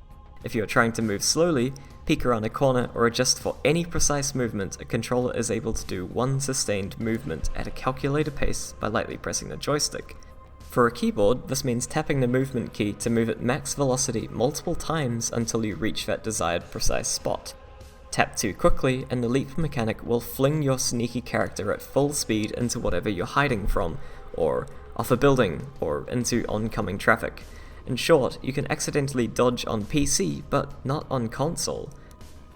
If you are trying to move slowly, peek around a corner, or adjust for any precise movement, a controller is able to do one sustained movement at a calculated pace by lightly pressing the joystick. For a keyboard, this means tapping the movement key to move at max velocity multiple times until you reach that desired precise spot. Tap too quickly, and the leap mechanic will fling your sneaky character at full speed into whatever you're hiding from, or off a building, or into oncoming traffic. In short, you can accidentally dodge on PC, but not on console.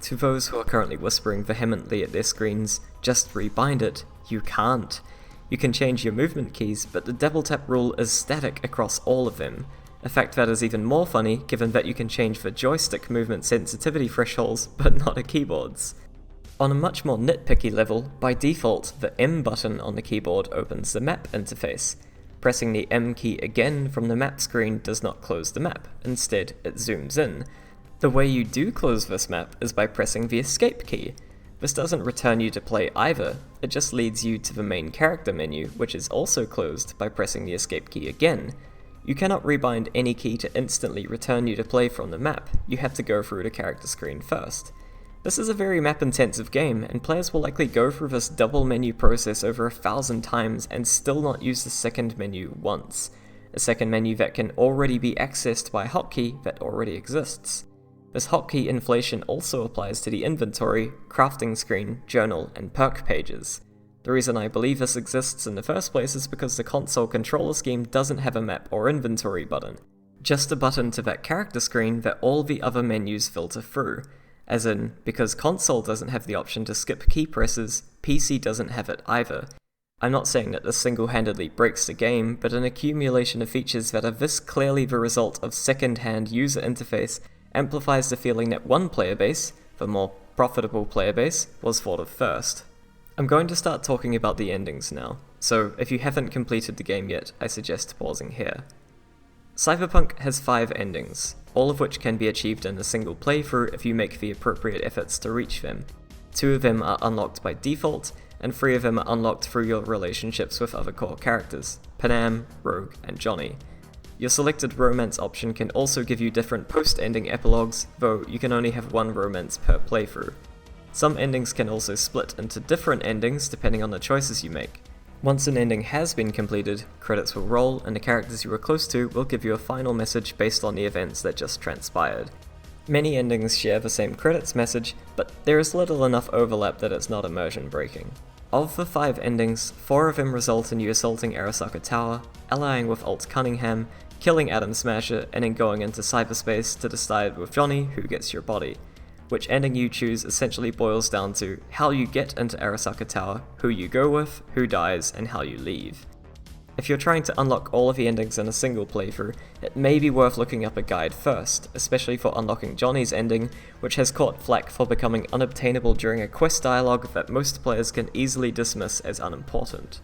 To those who are currently whispering vehemently at their screens, just rebind it, you can't. You can change your movement keys, but the double tap rule is static across all of them. A fact that is even more funny given that you can change the joystick movement sensitivity thresholds, but not a keyboard's. On a much more nitpicky level, by default, the M button on the keyboard opens the map interface. Pressing the M key again from the map screen does not close the map, instead it zooms in. The way you do close this map is by pressing the escape key. This doesn't return you to play either, it just leads you to the main character menu, which is also closed by pressing the escape key again. You cannot rebind any key to instantly return you to play from the map, you have to go through the character screen first. This is a very map-intensive game, and players will likely go through this double menu process over 1,000 times and still not use the second menu once. A second menu that can already be accessed by a hotkey that already exists. This hotkey inflation also applies to the inventory, crafting screen, journal, and perk pages. The reason I believe this exists in the first place is because the console controller scheme doesn't have a map or inventory button, just a button to that character screen that all the other menus filter through. As in, because console doesn't have the option to skip key presses, PC doesn't have it either. I'm not saying that this single-handedly breaks the game, but an accumulation of features that are this clearly the result of second-hand user interface amplifies the feeling that one player base, the more profitable player base, was thought of first. I'm going to start talking about the endings now, so if you haven't completed the game yet, I suggest pausing here. Cyberpunk has 5 endings, all of which can be achieved in a single playthrough if you make the appropriate efforts to reach them. 2 of them are unlocked by default, and 3 of them are unlocked through your relationships with other core characters, Panam, Rogue, and Johnny. Your selected romance option can also give you different post-ending epilogues, though you can only have 1 romance per playthrough. Some endings can also split into different endings depending on the choices you make. Once an ending has been completed, credits will roll and the characters you were close to will give you a final message based on the events that just transpired. Many endings share the same credits message, but there is little enough overlap that it's not immersion breaking. Of the 5 endings, 4 of them result in you assaulting Arasaka Tower, allying with Alt Cunningham, killing Atom Smasher, and then going into cyberspace to decide with Johnny who gets your body. Which ending you choose essentially boils down to how you get into Arasaka Tower, who you go with, who dies, and how you leave. If you're trying to unlock all of the endings in a single playthrough, it may be worth looking up a guide first, especially for unlocking Johnny's ending, which has caught flack for becoming unobtainable during a quest dialogue that most players can easily dismiss as unimportant.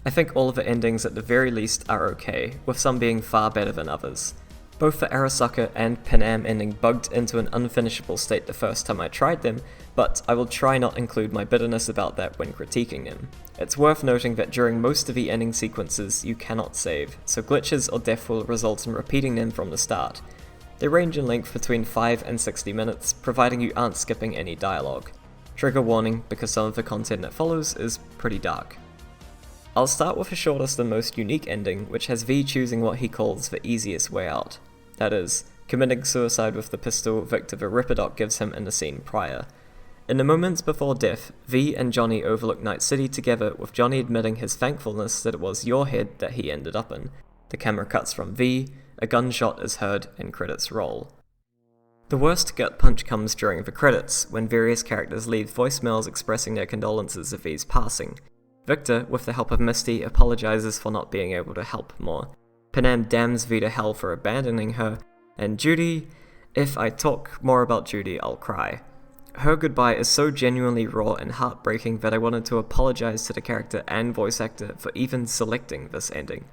I think all of the endings at the very least are okay, with some being far better than others. Both the Arasaka and Panam ending bugged into an unfinishable state the first time I tried them, but I will try not include my bitterness about that when critiquing them. It's worth noting that during most of the ending sequences you cannot save, so glitches or death will result in repeating them from the start. They range in length between 5 and 60 minutes, providing you aren't skipping any dialogue. Trigger warning, because some of the content that follows is pretty dark. I'll start with the shortest and most unique ending, which has V choosing what he calls the easiest way out. That is, committing suicide with the pistol Victor Veripadoc gives him in the scene prior. In the moments before death, V and Johnny overlook Night City together, with Johnny admitting his thankfulness that it was your head that he ended up in. The camera cuts from V, a gunshot is heard, and credits roll. The worst gut punch comes during the credits, when various characters leave voicemails expressing their condolences of V's passing. Victor, with the help of Misty, apologizes for not being able to help more. Panam damns V to hell for abandoning her, and Judy, if I talk more about Judy, I'll cry. Her goodbye is so genuinely raw and heartbreaking that I wanted to apologize to the character and voice actor for even selecting this ending.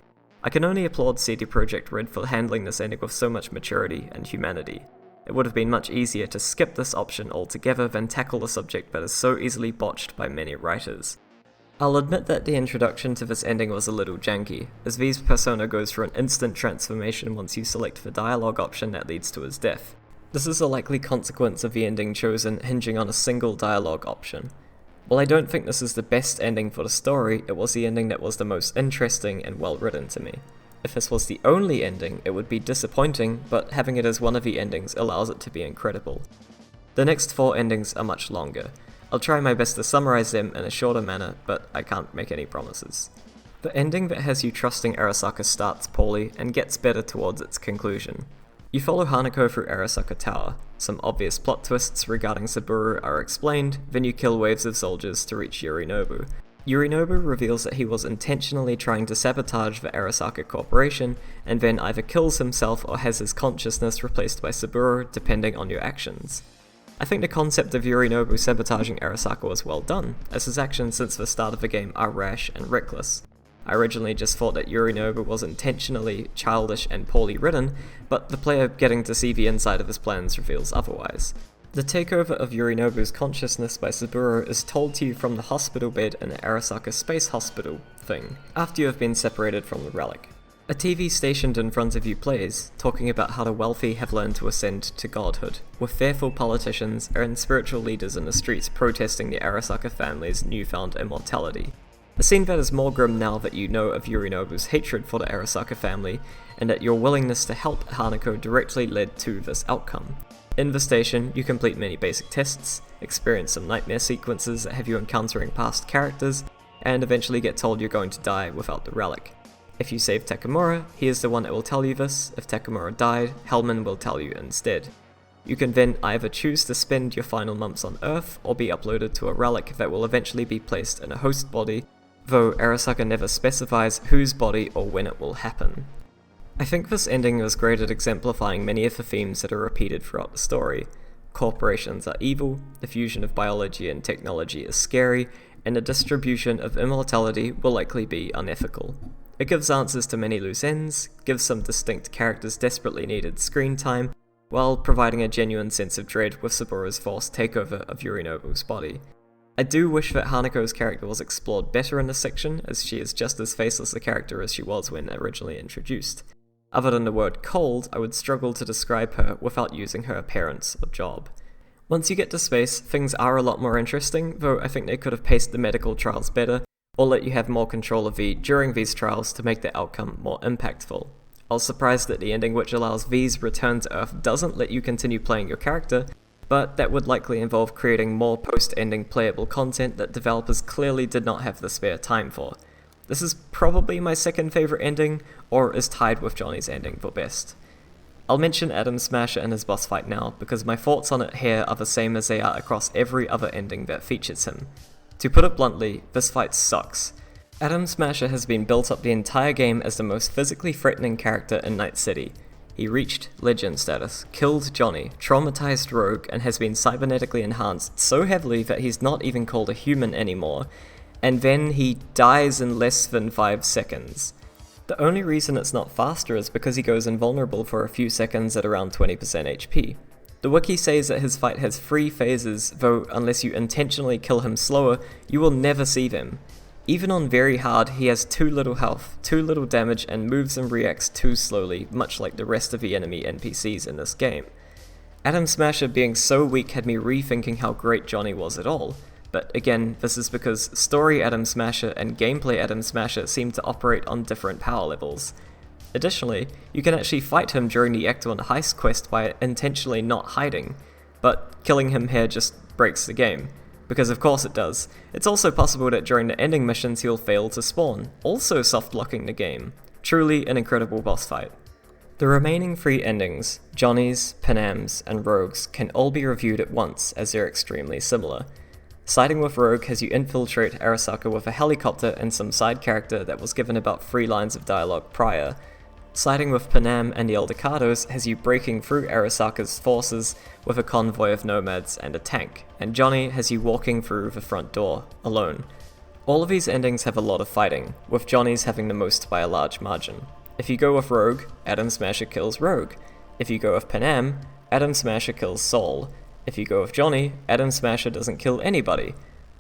I can only applaud CD Projekt Red for handling this ending with so much maturity and humanity. It would have been much easier to skip this option altogether than tackle a subject that is so easily botched by many writers. I'll admit that the introduction to this ending was a little janky, as V's persona goes through an instant transformation once you select the dialogue option that leads to his death. This is a likely consequence of the ending chosen hinging on a single dialogue option. While I don't think this is the best ending for the story, it was the ending that was the most interesting and well written to me. If this was the only ending, it would be disappointing, but having it as one of the endings allows it to be incredible. The next 4 endings are much longer. I'll try my best to summarize them in a shorter manner, but I can't make any promises. The ending that has you trusting Arasaka starts poorly and gets better towards its conclusion. You follow Hanako through Arasaka Tower. Some obvious plot twists regarding Saburo are explained, then you kill waves of soldiers to reach Yorinobu. Yorinobu reveals that he was intentionally trying to sabotage the Arasaka Corporation, and then either kills himself or has his consciousness replaced by Saburo, depending on your actions. I think the concept of Yorinobu sabotaging Arasaka was well done, as his actions since the start of the game are rash and reckless. I originally just thought that Yorinobu was intentionally childish and poorly written, but the player getting to see the inside of his plans reveals otherwise. The takeover of Yorinobu's consciousness by Saburo is told to you from the hospital bed in the Arasaka Space Hospital thing, after you have been separated from the relic. A TV stationed in front of you plays, talking about how the wealthy have learned to ascend to godhood, with fearful politicians and spiritual leaders in the streets protesting the Arasaka family's newfound immortality. A scene that is more grim now that you know of Yorinobu's hatred for the Arasaka family, and that your willingness to help Hanako directly led to this outcome. In the station, you complete many basic tests, experience some nightmare sequences that have you encountering past characters, and eventually get told you're going to die without the relic. If you save Takamura, he is the one that will tell you this. If Takamura died, Hellman will tell you instead. You can then either choose to spend your final months on Earth, or be uploaded to a relic that will eventually be placed in a host body, though Arasaka never specifies whose body or when it will happen. I think this ending was great at exemplifying many of the themes that are repeated throughout the story. Corporations are evil, the fusion of biology and technology is scary, and the distribution of immortality will likely be unethical. It gives answers to many loose ends, gives some distinct characters desperately needed screen time, while providing a genuine sense of dread with Saburo's forced takeover of Yorinobu's body. I do wish that Hanako's character was explored better in this section, as she is just as faceless a character as she was when originally introduced. Other than the word cold, I would struggle to describe her without using her appearance or job. Once you get to space, things are a lot more interesting, though I think they could have paced the medical trials better, or let you have more control of V during these trials to make the outcome more impactful. I was surprised that the ending which allows V's return to Earth doesn't let you continue playing your character, but that would likely involve creating more post-ending playable content that developers clearly did not have the spare time for. This is probably my second favourite ending, or is tied with Johnny's ending for best. I'll mention Adam Smasher and his boss fight now, because my thoughts on it here are the same as they are across every other ending that features him. To put it bluntly, this fight sucks. Adam Smasher has been built up the entire game as the most physically threatening character in Night City. He reached legend status, killed Johnny, traumatized Rogue, and has been cybernetically enhanced so heavily that he's not even called a human anymore, and then he dies in less than 5 seconds. The only reason it's not faster is because he goes invulnerable for a few seconds at around 20% HP. The wiki says that his fight has 3 phases, though unless you intentionally kill him slower, you will never see them. Even on very hard, he has too little health, too little damage, and moves and reacts too slowly, much like the rest of the enemy NPCs in this game. Adam Smasher being so weak had me rethinking how great Johnny was at all. But again, this is because story Adam Smasher and gameplay Adam Smasher seem to operate on different power levels. Additionally, you can actually fight him during the Act 1 heist quest by intentionally not hiding, but killing him here just breaks the game. Because of course it does. It's also possible that during the ending missions he'll fail to spawn, also soft-locking the game. Truly an incredible boss fight. The remaining 3 endings, Johnny's, Panam's, and Rogue's, can all be reviewed at once as they're extremely similar. Siding with Rogue has you infiltrate Arasaka with a helicopter and some side character that was given about 3 lines of dialogue prior. Siding with Panam and the Eldecados has you breaking through Arasaka's forces with a convoy of nomads and a tank, and Johnny has you walking through the front door, alone. All of these endings have a lot of fighting, with Johnny's having the most by a large margin. If you go with Rogue, Adam Smasher kills Rogue. If you go with Panam, Adam Smasher kills Saul. If you go with Johnny, Adam Smasher doesn't kill anybody.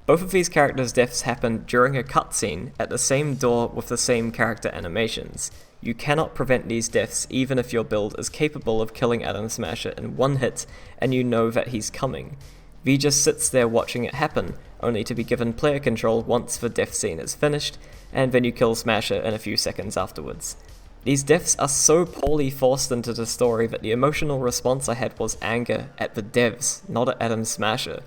Both of these characters' deaths happen during a cutscene at the same door with the same character animations. You cannot prevent these deaths even if your build is capable of killing Adam Smasher in 1 hit and you know that he's coming. V just sits there watching it happen, only to be given player control once the death scene is finished, and then you kill Smasher in a few seconds afterwards. These deaths are so poorly forced into the story that the emotional response I had was anger at the devs, not at Adam Smasher.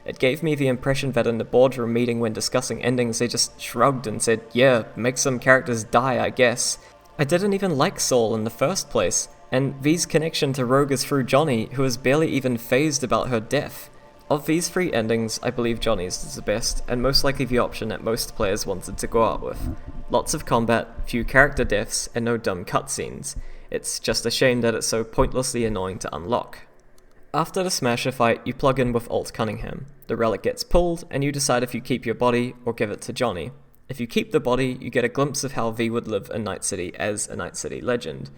It gave me the impression that in the boardroom meeting when discussing endings they just shrugged and said, yeah, make some characters die, I guess. I didn't even like Saul in the first place, and V's connection to Rogue is through Johnny, who is barely even fazed about her death. Of these 3 endings, I believe Johnny's is the best, and most likely the option that most players wanted to go out with. Lots of combat, few character deaths, and no dumb cutscenes. It's just a shame that it's so pointlessly annoying to unlock. After the Smasher fight, you plug in with Alt Cunningham. The relic gets pulled, and you decide if you keep your body or give it to Johnny. If you keep the body, you get a glimpse of how V would live in Night City as a Night City legend.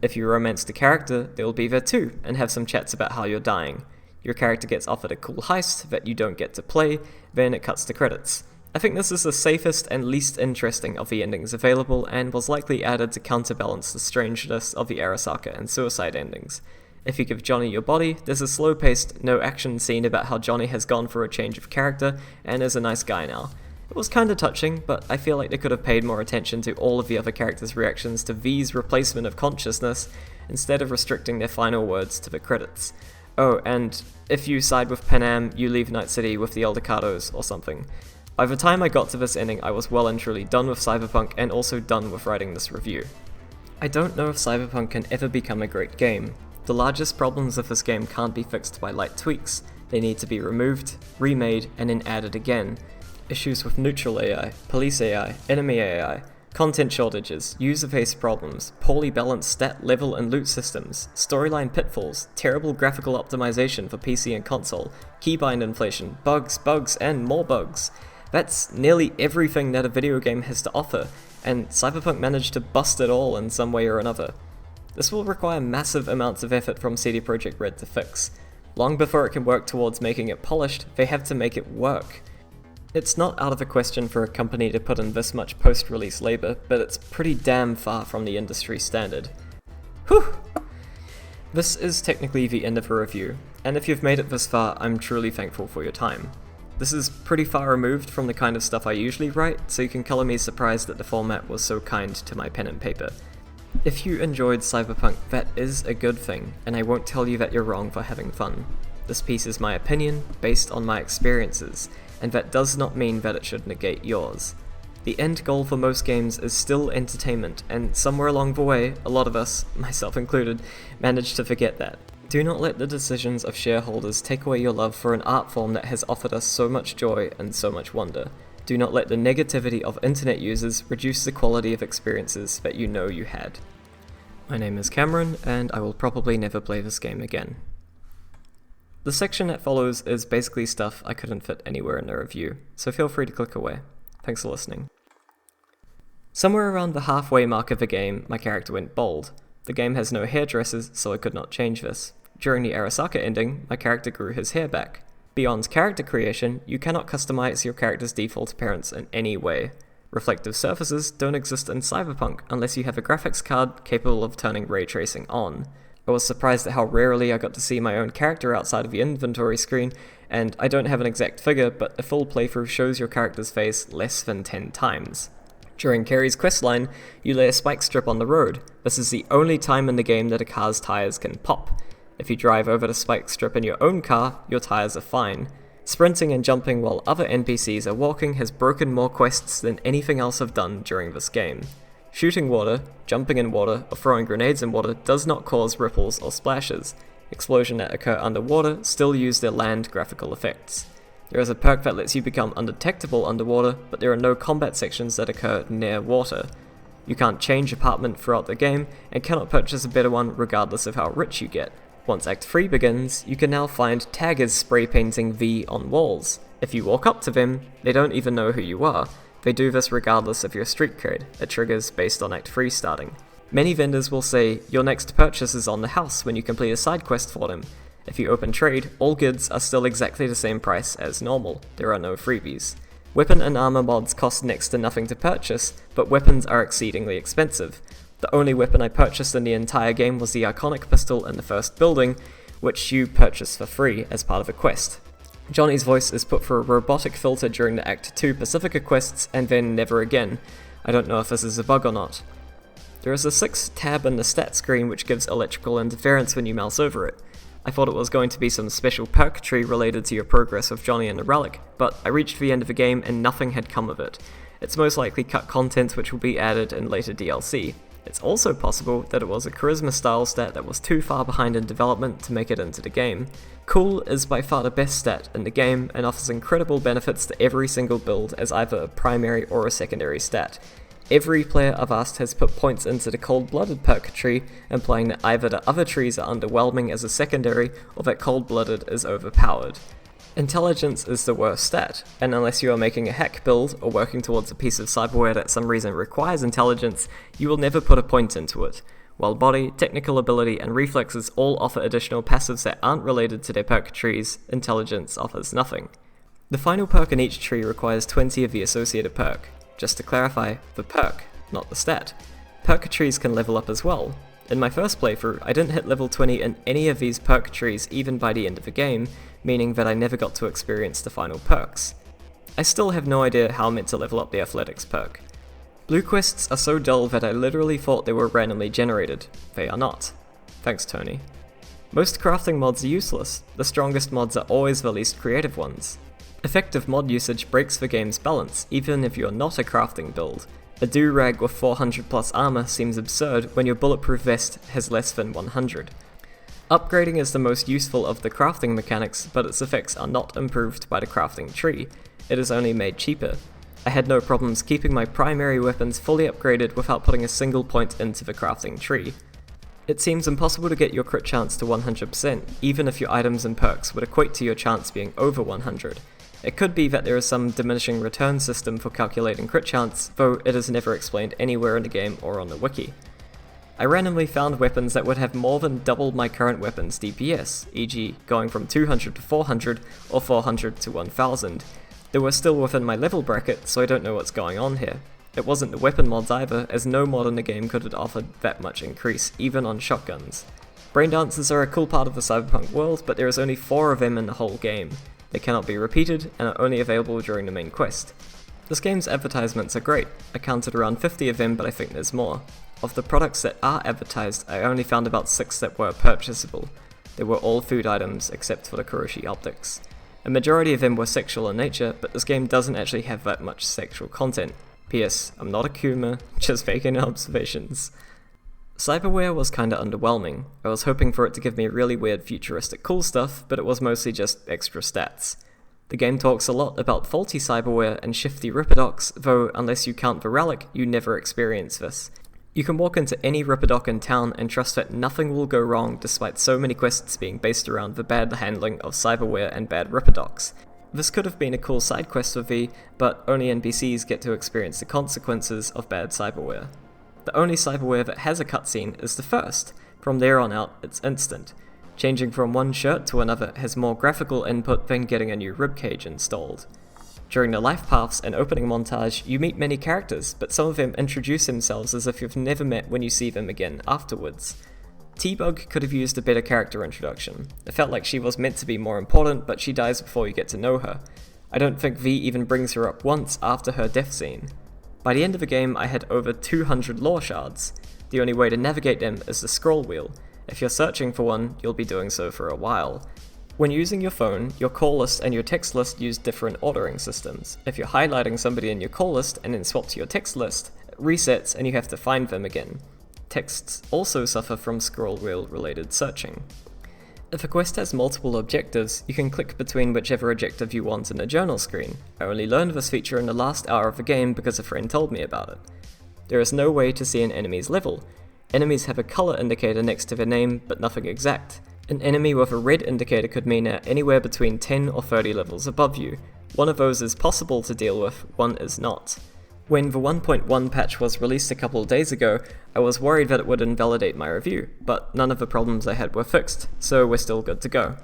If you romance the character, they'll be there too, and have some chats about how you're dying. Your character gets offered a cool heist that you don't get to play, then it cuts to credits. I think this is the safest and least interesting of the endings available, and was likely added to counterbalance the strangeness of the Arasaka and Suicide endings. If you give Johnny your body, there's a slow-paced, no-action scene about how Johnny has gone for a change of character, and is a nice guy now. It was kinda touching, but I feel like they could have paid more attention to all of the other characters' reactions to V's replacement of consciousness, instead of restricting their final words to the credits. Oh, and if you side with Panam, you leave Night City with the Eldecados or something. By the time I got to this ending, I was well and truly done with Cyberpunk and also done with writing this review. I don't know if Cyberpunk can ever become a great game. The largest problems of this game can't be fixed by light tweaks. They need to be removed, remade, and then added again. Issues with neutral AI, police AI, enemy AI, content shortages, user-based problems, poorly balanced stat, level, and loot systems, storyline pitfalls, terrible graphical optimization for PC and console, keybind inflation, bugs, and more bugs. That's nearly everything that a video game has to offer, and Cyberpunk managed to bust it all in some way or another. This will require massive amounts of effort from CD Projekt Red to fix. Long before it can work towards making it polished, they have to make it work. It's not out of the question for a company to put in this much post-release labor, but it's pretty damn far from the industry standard. Whew! This is technically the end of a review, and if you've made it this far, I'm truly thankful for your time. This is pretty far removed from the kind of stuff I usually write, so you can color me surprised that the format was so kind to my pen and paper. If you enjoyed Cyberpunk, that is a good thing, and I won't tell you that you're wrong for having fun. This piece is my opinion, based on my experiences, and that does not mean that it should negate yours. The end goal for most games is still entertainment, and somewhere along the way, a lot of us, myself included, manage to forget that. Do not let the decisions of shareholders take away your love for an art form that has offered us so much joy and so much wonder. Do not let the negativity of internet users reduce the quality of experiences that you know you had. My name is Cameron, and I will probably never play this game again. The section that follows is basically stuff I couldn't fit anywhere in the review, so feel free to click away. Thanks for listening. Somewhere around the halfway mark of the game, my character went bald. The game has no hairdressers, so I could not change this. During the Arasaka ending, my character grew his hair back. Beyond character creation, you cannot customize your character's default appearance in any way. Reflective surfaces don't exist in Cyberpunk unless you have a graphics card capable of turning ray tracing on. I was surprised at how rarely I got to see my own character outside of the inventory screen, and I don't have an exact figure, but a full playthrough shows your character's face less than 10 times. During Carrie's questline, you lay a spike strip on the road. This is the only time in the game that a car's tires can pop. If you drive over the spike strip in your own car, your tires are fine. Sprinting and jumping while other NPCs are walking has broken more quests than anything else I've done during this game. Shooting water, jumping in water, or throwing grenades in water does not cause ripples or splashes. Explosions that occur underwater still use their land graphical effects. There is a perk that lets you become undetectable underwater, but there are no combat sections that occur near water. You can't change apartment throughout the game, and cannot purchase a better one regardless of how rich you get. Once Act 3 begins, you can now find taggers spray painting V on walls. If you walk up to them, they don't even know who you are. They do this regardless of your street cred. It triggers based on Act 3 starting. Many vendors will say, your next purchase is on the house when you complete a side quest for them. If you open trade, all goods are still exactly the same price as normal. There are no freebies. Weapon and armor mods cost next to nothing to purchase, but weapons are exceedingly expensive. The only weapon I purchased in the entire game was the iconic pistol in the first building, which you purchase for free as part of a quest. Johnny's voice is put through a robotic filter during the Act 2 Pacifica quests, and then never again. I don't know if this is a bug or not. There is a 6th tab in the stat screen which gives electrical interference when you mouse over it. I thought it was going to be some special perk tree related to your progress with Johnny and the Relic, but I reached the end of the game and nothing had come of it. It's most likely cut content which will be added in later DLC. It's also possible that it was a charisma style stat that was too far behind in development to make it into the game. Cool is by far the best stat in the game and offers incredible benefits to every single build as either a primary or a secondary stat. Every player I've asked has put points into the cold-blooded perk tree, implying that either the other trees are underwhelming as a secondary or that cold-blooded is overpowered. Intelligence is the worst stat, and unless you are making a hack build or working towards a piece of cyberware that some reason requires intelligence, you will never put a point into it. While body, technical ability, and reflexes all offer additional passives that aren't related to their perk trees, intelligence offers nothing. The final perk in each tree requires 20 of the associated perk. Just to clarify, the perk, not the stat. Perk trees can level up as well. In my first playthrough, I didn't hit level 20 in any of these perk trees even by the end of the game, meaning that I never got to experience the final perks. I still have no idea how I'm meant to level up the athletics perk. Blue quests are so dull that I literally thought they were randomly generated. They are not. Thanks, Tony. Most crafting mods are useless. The strongest mods are always the least creative ones. Effective mod usage breaks the game's balance, even if you're not a crafting build. A do-rag with 400 plus armor seems absurd when your bulletproof vest has less than 100. Upgrading is the most useful of the crafting mechanics, but its effects are not improved by the crafting tree. It is only made cheaper. I had no problems keeping my primary weapons fully upgraded without putting a single point into the crafting tree. It seems impossible to get your crit chance to 100%, even if your items and perks would equate to your chance being over 100. It could be that there is some diminishing return system for calculating crit chance, though it is never explained anywhere in the game or on the wiki. I randomly found weapons that would have more than doubled my current weapon's DPS, e.g. going from 200 to 400 or 400 to 1000. They were still within my level bracket, so I don't know what's going on here. It wasn't the weapon mods either, as no mod in the game could have offered that much increase, even on shotguns. Braindances are a cool part of the Cyberpunk world, but there is only 4 of them in the whole game. They cannot be repeated, and are only available during the main quest. This game's advertisements are great. I counted around 50 of them, but I think there's more. Of the products that are advertised, I only found about 6 that were purchasable. they were all food items except for the Kuroshi optics. A majority of them were sexual in nature, but this game doesn't actually have that much sexual content. P.S. I'm not a Kuma, just making observations. Cyberware was kinda underwhelming. I was hoping for it to give me really weird futuristic cool stuff, but it was mostly just extra stats. The game talks a lot about faulty cyberware and shifty Ripperdocs, though unless you count the relic, you never experience this. You can walk into any Ripperdoc in town and trust that nothing will go wrong despite so many quests being based around the bad handling of cyberware and bad Ripperdocs. This could have been a cool side quest for V, but only NPCs get to experience the consequences of bad cyberware. The only cyberware that has a cutscene is the first. From there on out, it's instant. Changing from one shirt to another has more graphical input than getting a new ribcage installed. During the life paths and opening montage, you meet many characters, but some of them introduce themselves as if you've never met when you see them again afterwards. T-Bug could have used a better character introduction. It felt like she was meant to be more important, but she dies before you get to know her. I don't think V even brings her up once after her death scene. By the end of the game, I had over 200 lore shards. The only way to navigate them is the scroll wheel. If you're searching for one, you'll be doing so for a while. When using your phone, your call list and your text list use different ordering systems. If you're highlighting somebody in your call list and then swap to your text list, it resets and you have to find them again. Texts also suffer from scroll wheel related searching. If a quest has multiple objectives, you can click between whichever objective you want in the journal screen. I only learned this feature in the last hour of the game because a friend told me about it. There is no way to see an enemy's level. Enemies have a color indicator next to their name, but nothing exact. An enemy with a red indicator could mean they're anywhere between 10 or 30 levels above you. One of those is possible to deal with, one is not. When the 1.1 patch was released a couple of days ago, I was worried that it would invalidate my review, but none of the problems I had were fixed, so we're still good to go.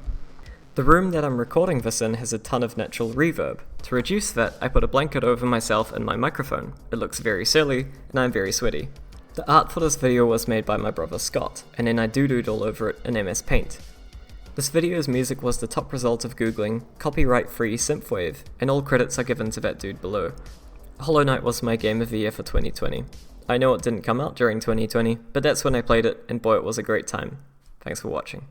The room that I'm recording this in has a ton of natural reverb. To reduce that, I put a blanket over myself and my microphone. It looks very silly, and I'm very sweaty. The art for this video was made by my brother Scott, and then I doodled all over it in MS Paint. This video's music was the top result of googling copyright-free synthwave, and all credits are given to that dude below. Hollow Knight was my game of the year for 2020. I know it didn't come out during 2020, but that's when I played it, and boy it was a great time. Thanks for watching.